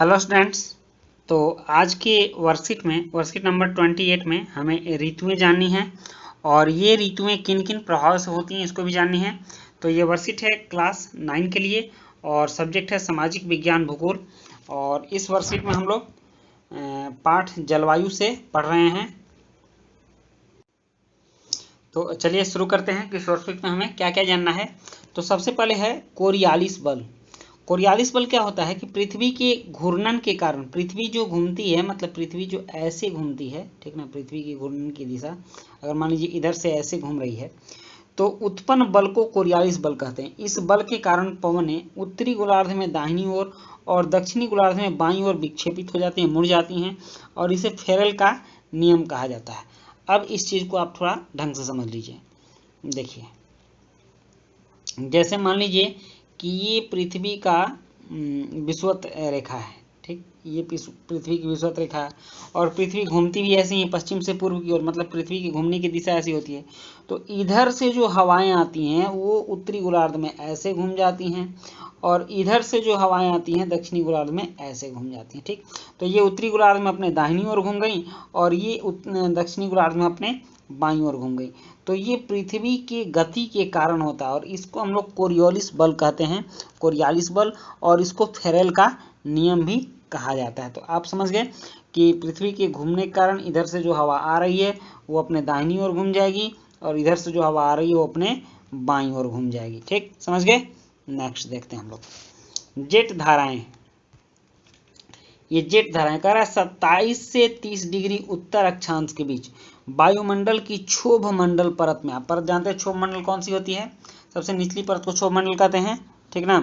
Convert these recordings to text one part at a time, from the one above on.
Hello students. तो आज के वर्कशीट नंबर 28 में हमें ऋतुएं जाननी है और ये ऋतुएं किन किन प्रभाव से होती हैं इसको भी जाननी है। तो ये वर्कशीट है क्लास 9 के लिए और सब्जेक्ट है सामाजिक विज्ञान भूगोल। और इस वर्कशीट में हम लोग पाठ जलवायु से पढ़ रहे हैं। तो चलिए शुरू करते हैं कि इस वर्कशीट में हमें क्या क्या जानना है। तो सबसे पहले है कोरियालिस बल। कोरियालिस बल क्या होता है कि पृथ्वी के घूर्णन के कारण पृथ्वी जो घूमती है, मतलब पृथ्वी जो ऐसे घूमती है, ठीक ना, पृथ्वी की घूर्णन की दिशा अगर मान लीजिए इधर से ऐसे घूम रही है तो उत्पन्न बल को कोरियालिस बल कहते हैं। इस बल के कारण पवनें उत्तरी गोलार्ध में दाहिनी ओर और दक्षिणी गोलार्ध में बाईं ओर विक्षेपित हो जाती हैं, मुड़ जाती हैं और इसे फेरेल का नियम कहा जाता है। अब इस चीज को आप थोड़ा ढंग से समझ लीजिए। देखिए, जैसे मान लीजिए कि ये पृथ्वी का विषुवत रेखा है, ठीक, ये पृथ्वी की विषुवत रेखा है और पृथ्वी घूमती भी ऐसी है पश्चिम से पूर्व की ओर, मतलब पृथ्वी की घूमने की दिशा ऐसी होती है। तो इधर से जो हवाएं आती हैं वो उत्तरी गोलार्ध में ऐसे घूम जाती हैं और इधर से जो हवाएं आती हैं दक्षिणी गोलार्ध में ऐसे घूम जाती हैं, ठीक। तो ये उत्तरी गोलार्ध में अपने दाहिनी ओर घूम गई और ये दक्षिणी गोलार्ध में अपने बाईं ओर घूम गई। तो ये पृथ्वी के गति के कारण होता है और इसको हम लोग कोरियोलिस बल कहते हैं, कोरियालिस बल, और इसको फेरेल का नियम भी कहा जाता है। तो आप समझ गए कि पृथ्वी के घूमने के कारण इधर से जो हवा आ रही है वो अपने दाहिनी ओर घूम जाएगी और इधर से जो हवा आ रही है वो अपने बाईं ओर घूम जाएगी, ठीक, समझ गए। नेक्स्ट देखते हैं हम लोग जेट धाराएं। ये जेट धाराएं कह रहा है 27 से 30 डिग्री उत्तर अक्षांश के बीच वायुमंडल की क्षोभ मंडल परत में, आप परत जानते हैं क्षोभ मंडल कौन सी होती है, सबसे निचली परत को क्षोभ मंडल कहते हैं, ठीक ना।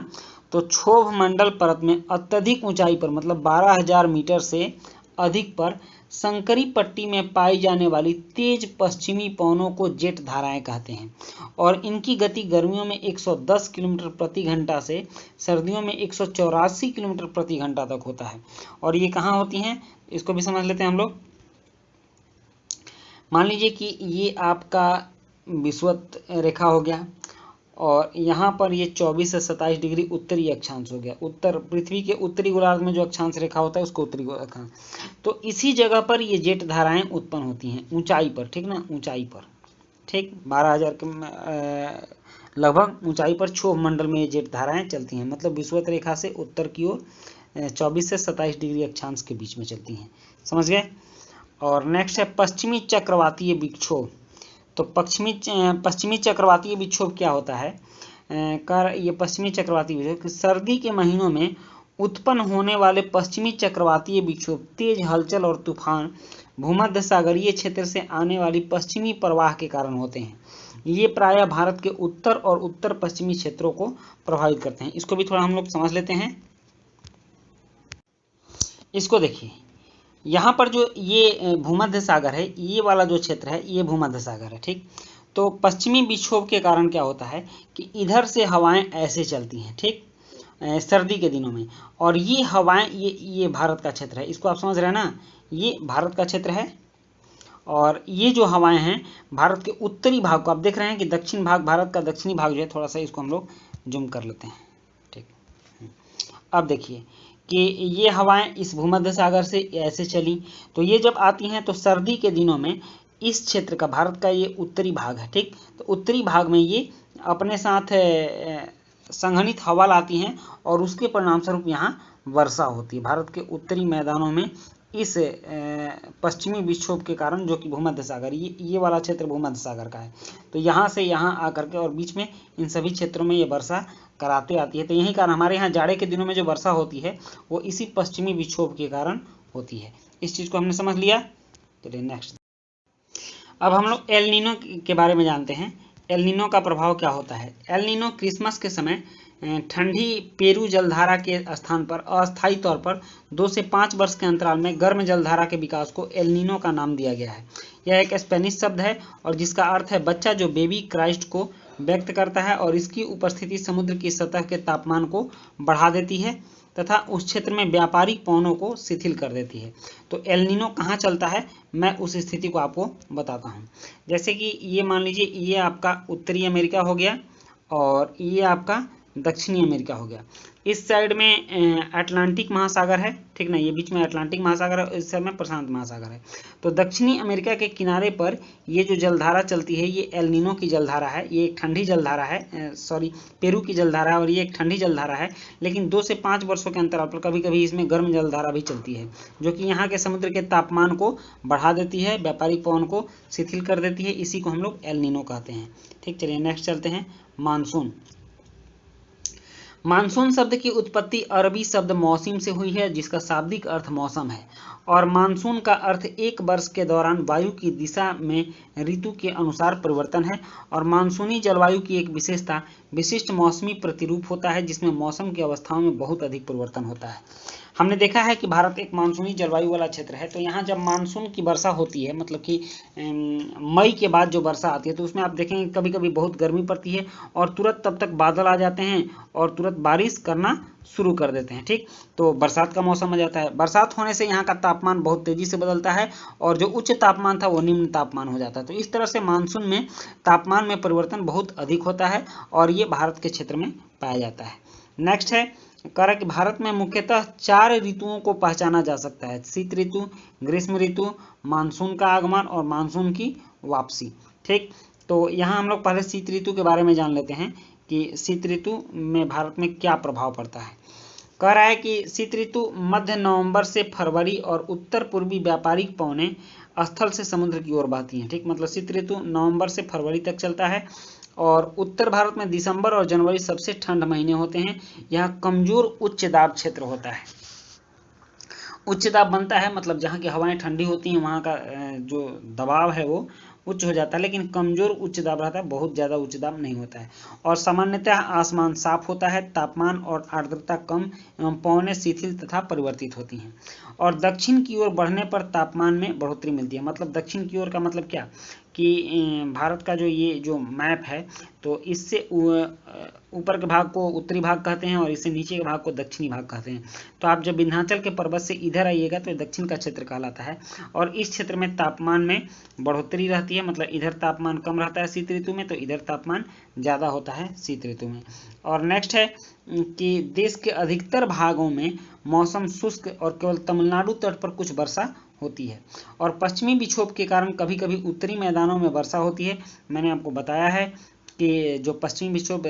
तो क्षोभ मंडल परत में अत्यधिक ऊंचाई पर, मतलब 12,000 मीटर से अधिक पर संकरी पट्टी में पाई जाने वाली तेज पश्चिमी पवनों को जेट धाराएं कहते हैं और इनकी गति गर्मियों में 110 किलोमीटर प्रति घंटा से सर्दियों में 184 किलोमीटर प्रति घंटा तक होता है। और ये कहाँ होती हैं इसको भी समझ लेते हैं हम लोग। मान लीजिए कि ये आपका विषुवत रेखा हो गया और यहाँ पर ये 24 से 27 डिग्री उत्तरी अक्षांश हो गया। उत्तर पृथ्वी के उत्तरी गोलार्ध में जो अक्षांश रेखा होता है उसको उत्तरी अक्षांश। तो इसी जगह पर ये जेट धाराएं उत्पन्न होती हैं ऊंचाई पर, ठीक ना, ऊंचाई पर, ठीक, 12,000 के लगभग ऊंचाई पर क्षोभ मंडल में ये जेट धाराएं चलती हैं, मतलब विषुवत रेखा से उत्तर की ओर 24 से 27 डिग्री अक्षांश के बीच में चलती हैं, समझ गए। और नेक्स्ट है पश्चिमी चक्रवातीय विक्षोभ। तो पश्चिमी चक्रवातीय विक्षोभ क्या होता है, ये पश्चिमी चक्रवातीय विक्षोभ सर्दी के महीनों में उत्पन्न होने वाले पश्चिमी चक्रवातीय विक्षोभ तेज हलचल और तूफान भूमध्य सागरीय क्षेत्र से आने वाली पश्चिमी प्रवाह के कारण होते हैं। ये प्रायः भारत के उत्तर और उत्तर पश्चिमी क्षेत्रों को प्रभावित करते हैं। इसको भी थोड़ा हम लोग समझ लेते हैं। इसको देखिए, यहाँ पर जो ये भूमध्य सागर है, ये वाला जो क्षेत्र है ये भूमध्य सागर है, ठीक। तो पश्चिमी विक्षोभ के कारण क्या होता है कि इधर से हवाएं ऐसे चलती हैं, ठीक, सर्दी के दिनों में, और ये हवाएं ये भारत का क्षेत्र है, इसको आप समझ रहे हैं ना, ये भारत का क्षेत्र है और ये जो हवाएं हैं भारत के उत्तरी भाग को आप देख रहे हैं कि दक्षिण भाग, भारत का दक्षिणी भाग जो है, थोड़ा सा इसको हम लोग जूम कर लेते हैं, ठीक। अब देखिए कि ये हवाएं इस भूमध्य सागर से ऐसे चली, तो ये जब आती हैं तो सर्दी के दिनों में इस क्षेत्र का, भारत का ये उत्तरी भाग है, ठीक, तो उत्तरी भाग में ये अपने साथ संघनित हवा लाती हैं और उसके परिणाम स्वरूप यहाँ वर्षा होती है। भारत के उत्तरी मैदानों में इस पश्चिमी विक्षोभ के कारण, जो कि भूमध्य सागर, ये वाला क्षेत्र भूमध्य सागर का है, तो यहाँ से यहाँ आकर के और बीच में इन सभी क्षेत्रों में ये वर्षा कराते आती है। तो यही कारण हमारे यहाँ जाड़े के दिनों में जो वर्षा होती है वो इसी पश्चिमी विक्षोभ के कारण होती है। इस चीज़ को हमने समझ लिया। चलिए नेक्स्ट, अब हम लोग एल नीनो के बारे में जानते हैं। एल नीनो का प्रभाव क्या होता है। एल नीनो क्रिसमस के समय ठंडी पेरू जलधारा के स्थान पर अस्थायी तौर पर 2 से 5 वर्ष के अंतराल में गर्म जलधारा के विकास को एल नीनो का नाम दिया गया है। यह एक स्पेनिश शब्द है और जिसका अर्थ है बच्चा, जो बेबी क्राइस्ट को व्यक्त करता है और इसकी उपस्थिति समुद्र की सतह के तापमान को बढ़ा देती है तथा उस क्षेत्र में व्यापारिक पवनों को शिथिल कर देती है। तो एल नीनो कहाँ चलता है, मैं उस स्थिति को आपको बताता हूँ। जैसे कि ये मान लीजिए ये आपका उत्तरी अमेरिका हो गया और ये आपका दक्षिणी अमेरिका हो गया। इस साइड में अटलांटिक महासागर है, ठीक ना, ये बीच में अटलांटिक महासागर है, इस साइड में प्रशांत महासागर है। तो दक्षिणी अमेरिका के किनारे पर ये जो जलधारा चलती है ये एल नीनो की जलधारा है, ये एक ठंडी जलधारा है, सॉरी पेरू की जलधारा है, और ये एक ठंडी जलधारा है। लेकिन 2 से 5 वर्षों के अंतराल पर कभी कभी इसमें गर्म जलधारा भी चलती है, जो कि यहाँ के समुद्र के तापमान को बढ़ा देती है, व्यापारिक पवन को शिथिल कर देती है। इसी को हम लोग एल नीनो कहते हैं। ठीक, चलिए नेक्स्ट चलते हैं। मानसून। मानसून शब्द की उत्पत्ति अरबी शब्द मौसम से हुई है, जिसका शाब्दिक अर्थ मौसम है, और मानसून का अर्थ एक वर्ष के दौरान वायु की दिशा में ऋतु के अनुसार परिवर्तन है। और मानसूनी जलवायु की एक विशेषता विशिष्ट मौसमी प्रतिरूप होता है, जिसमें मौसम की अवस्थाओं में बहुत अधिक परिवर्तन होता है। हमने देखा है कि भारत एक मानसूनी जलवायु वाला क्षेत्र है, तो यहाँ जब मानसून की वर्षा होती है, मतलब कि मई के बाद जो वर्षा आती है, तो उसमें आप देखेंगे कभी कभी बहुत गर्मी पड़ती है और तुरंत तब तक बादल आ जाते हैं और तुरंत बारिश करना शुरू कर देते हैं। ठीक, तो बरसात का मौसम आ जाता है। बरसात होने से यहाँ का तापमान बहुत तेजी से बदलता है और जो उच्च तापमान था वो निम्न तापमान हो जाता है। तो इस तरह से मानसून में तापमान में परिवर्तन बहुत अधिक होता है और ये भारत के क्षेत्र में पाया जाता है। नेक्स्ट है, कह रहा है कि भारत में मुख्यतः 4 ऋतुओं को पहचाना जा सकता है: शीत ऋतु, ग्रीष्म ऋतु, मानसून का आगमन और मानसून की वापसी। ठीक, तो यहाँ हम लोग पहले शीत ऋतु के बारे में जान लेते हैं कि शीत ऋतु में भारत में क्या प्रभाव पड़ता है। कह रहा है कि शीत ऋतु मध्य नवंबर से फरवरी और उत्तर पूर्वी व्यापारिक पवनें स्थल से समुद्र की ओर बहती हैं। ठीक, मतलब शीत ऋतु नवंबर से फरवरी तक चलता है और उत्तर भारत में दिसंबर और जनवरी सबसे ठंड महीने होते हैं। यहाँ कमजोर उच्च दाब क्षेत्र होता है। उच्च दाब बनता है, मतलब जहाँ की हवाएं ठंडी होती हैं वहाँ का जो दबाव है वो उच्च हो जाता है, लेकिन कमजोर उच्च दाब रहता है, बहुत ज़्यादा उच्च दाब नहीं होता है। और सामान्यतः आसमान साफ होता है, तापमान और आर्द्रता कम एवं पवनें शिथिल तथा परिवर्तित होती हैं। और दक्षिण की ओर बढ़ने पर तापमान में बढ़ोतरी मिलती है। मतलब दक्षिण की ओर का मतलब क्या कि भारत का जो ये जो मैप है, तो इससे ऊपर के भाग को उत्तरी भाग कहते हैं और इससे नीचे के भाग को दक्षिणी भाग कहते हैं। तो आप जब विंध्याचल के पर्वत से इधर आइएगा तो दक्षिण का क्षेत्र कहलाता है और इस क्षेत्र में तापमान में बढ़ोतरी रहती है, मतलब इधर तापमान कम रहता है शीत ऋतु में, तो इधर तापमान ज़्यादा होता है शीत ऋतु में। और नेक्स्ट है कि देश के अधिकतर भागों में मौसम शुष्क और केवल तमिलनाडु तट पर कुछ वर्षा होती है। और पश्चिमी विक्षोभ के कारण कभी कभी उत्तरी मैदानों में वर्षा होती है। मैंने आपको बताया है कि जो पश्चिमी विक्षोभ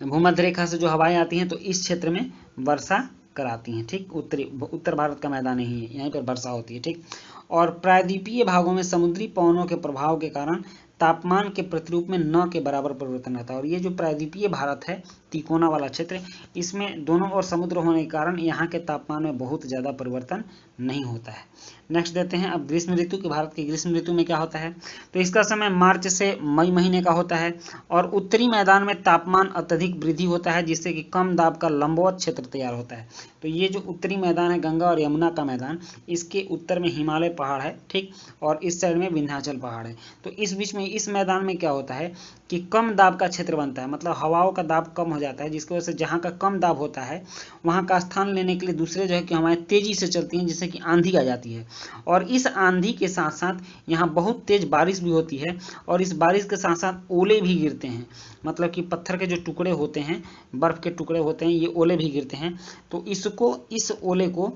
भूमध्य रेखा से जो हवाएं आती हैं तो इस क्षेत्र में वर्षा कराती हैं। ठीक, उत्तर भारत का मैदान ही है, यहीं पर वर्षा होती है। ठीक, और प्रायद्वीपीय भागों में समुद्री पवनों के प्रभाव के कारण तापमान के प्रतिरूप में न के बराबर परिवर्तन रहता है। और ये जो प्रायद्वीपीय भारत है, तिकोना वाला क्षेत्र, इसमें दोनों ओर समुद्र होने के कारण यहाँ के तापमान में बहुत ज़्यादा परिवर्तन नहीं होता है। नेक्स्ट देते हैं अब ग्रीष्म ऋतु की। भारत की ग्रीष्म ऋतु में क्या होता है, तो इसका समय मार्च से मई महीने का होता है और उत्तरी मैदान में तापमान अत्यधिक वृद्धि होता है, जिससे कि कम दाब का लंबवत क्षेत्र तैयार होता है। तो ये जो उत्तरी मैदान है, गंगा और यमुना का मैदान, इसके उत्तर में हिमालय पहाड़ है, ठीक, और इस साइड में विंध्याचल पहाड़ है। तो इस बीच में इस मैदान में क्या होता है कि कम दाब का क्षेत्र बनता है, मतलब हवाओं का दाब कम हो जाता है, जिसकी वजह से जहाँ का कम दाब होता है वहाँ का स्थान लेने के लिए दूसरे जो है कि हवाएं तेजी से चलती हैं, जिससे कि आंधी आ जाती है। और इस आंधी के साथ साथ यहाँ बहुत तेज बारिश भी होती है और इस बारिश के साथ साथ ओले भी गिरते हैं, मतलब कि पत्थर के जो टुकड़े होते हैं, बर्फ के टुकड़े होते हैं, ये ओले भी गिरते हैं। तो इस ओले को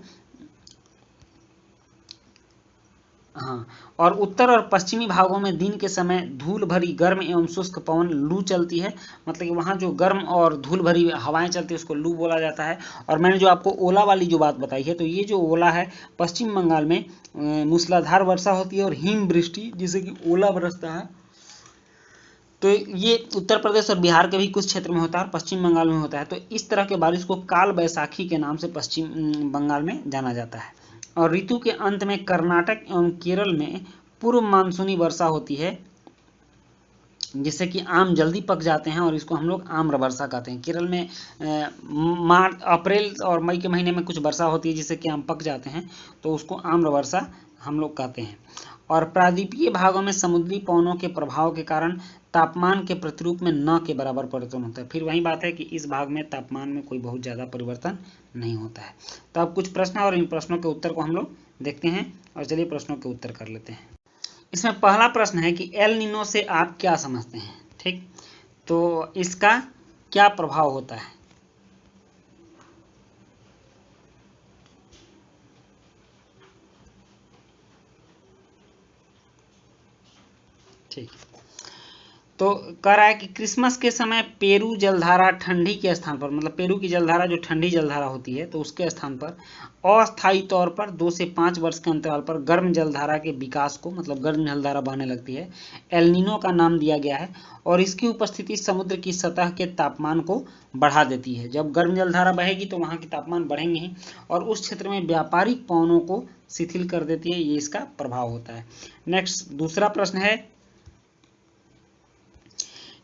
हाँ, और उत्तर और पश्चिमी भागों में दिन के समय धूल भरी गर्म एवं शुष्क पवन लू चलती है, मतलब कि वहाँ जो गर्म और धूल भरी हवाएं चलती है उसको लू बोला जाता है। और मैंने जो आपको ओला वाली जो बात बताई है, तो ये जो ओला है पश्चिम बंगाल में मूसलाधार वर्षा होती है और हिम वृष्टि, जिससे कि ओला बरसता है। तो ये उत्तर प्रदेश और बिहार के भी कुछ क्षेत्र में होता है और पश्चिम बंगाल में होता है। तो इस तरह के बारिश को काल बैसाखी के नाम से पश्चिम बंगाल में जाना जाता है। और ऋतु के अंत में कर्नाटक एवं केरल में पूर्व मानसूनी वर्षा होती है, जिससे कि आम जल्दी पक जाते हैं और इसको हम लोग आम्र वर्षा कहते हैं। केरल में मार्च अप्रैल और मई के महीने में कुछ वर्षा होती है जिससे कि आम पक जाते हैं, तो उसको आम्र वर्षा हम लोग कहते हैं। और प्रायद्वीपीय भागों में समुद्री पवनों के प्रभाव के कारण तापमान के प्रतिरूप में न के बराबर परिवर्तन होता है। फिर वही बात है कि इस भाग में तापमान में कोई बहुत ज़्यादा परिवर्तन नहीं होता है। तो अब कुछ प्रश्न और इन प्रश्नों के उत्तर को हम लोग देखते हैं और चलिए प्रश्नों के उत्तर कर लेते हैं। इसमें पहला प्रश्न है कि एल नीनो से आप क्या समझते हैं। ठीक, तो इसका क्या प्रभाव होता है? ठीक, तो कह रहा है कि क्रिसमस के समय पेरू जलधारा ठंडी के स्थान पर, मतलब पेरू की जलधारा जो ठंडी जलधारा होती है, तो उसके स्थान पर अस्थायी तौर पर 2 से 5 वर्ष के अंतराल पर गर्म जलधारा के विकास को, मतलब गर्म जलधारा बहने लगती है, एल नीनो का नाम दिया गया है। और इसकी उपस्थिति समुद्र की सतह के तापमान को बढ़ा देती है। जब गर्म जलधारा बहेगी तो वहाँ के तापमान बढ़ेंगे ही, और उस क्षेत्र में व्यापारिक पवनों को शिथिल कर देती है, ये इसका प्रभाव होता है। नेक्स्ट दूसरा प्रश्न है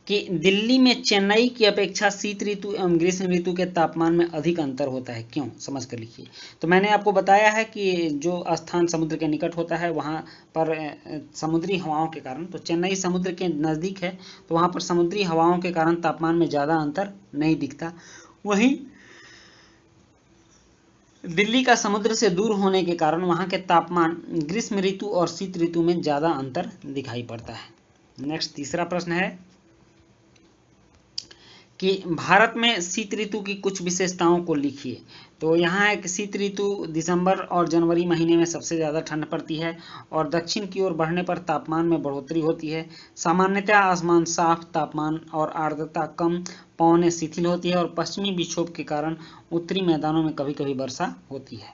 कि दिल्ली में चेन्नई की अपेक्षा शीत ऋतु एवं ग्रीष्म ऋतु के तापमान में अधिक अंतर होता है, क्यों? समझ कर लिखिए। तो मैंने आपको बताया है कि जो स्थान समुद्र के निकट होता है वहाँ पर समुद्री हवाओं के कारण, तो चेन्नई समुद्र के नज़दीक है, तो वहाँ पर समुद्री हवाओं के कारण तापमान में ज़्यादा अंतर नहीं दिखता। वहीं दिल्ली का समुद्र से दूर होने के कारण वहाँ के तापमान ग्रीष्म ऋतु और शीत ऋतु में ज़्यादा अंतर दिखाई पड़ता है। नेक्स्ट तीसरा प्रश्न है कि भारत में शीत ऋतु की कुछ विशेषताओं को लिखिए। तो यहाँ है कि शीत ऋतु दिसंबर और जनवरी महीने में सबसे ज़्यादा ठंड पड़ती है, और दक्षिण की ओर बढ़ने पर तापमान में बढ़ोतरी होती है। सामान्यतः आसमान साफ, तापमान और आर्द्रता कम, पवनें शिथिल होती है, और पश्चिमी विक्षोभ के कारण उत्तरी मैदानों में कभी कभी वर्षा होती है।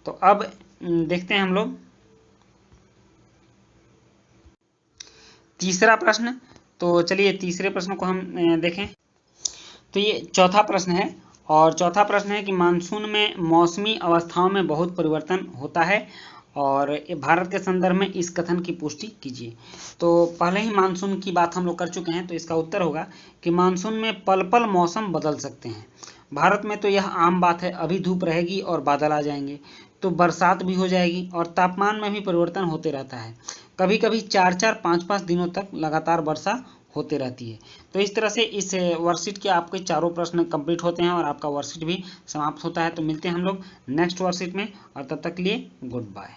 तो अब देखते हैं हम लोग तीसरा प्रश्न। तो चलिए तीसरे प्रश्न को हम देखें। तो ये चौथा प्रश्न है, और चौथा प्रश्न है कि मानसून में मौसमी अवस्थाओं में बहुत परिवर्तन होता है, और भारत के संदर्भ में इस कथन की पुष्टि कीजिए। तो पहले ही मानसून की बात हम लोग कर चुके हैं, तो इसका उत्तर होगा कि मानसून में पल पल मौसम बदल सकते हैं। भारत में तो यह आम बात है, अभी धूप रहेगी और बादल आ जाएंगे, तो बरसात भी हो जाएगी, और तापमान में भी परिवर्तन होते रहता है। कभी कभी 4-4, 5-5 दिनों तक लगातार वर्षा होते रहती है। तो इस तरह से इस वर्कशीट के आपके चारों प्रश्न कंप्लीट होते हैं, और आपका वर्कशीट भी समाप्त होता है। तो मिलते हैं हम लोग नेक्स्ट वर्कशीट में, और तब तक के लिए गुड बाय।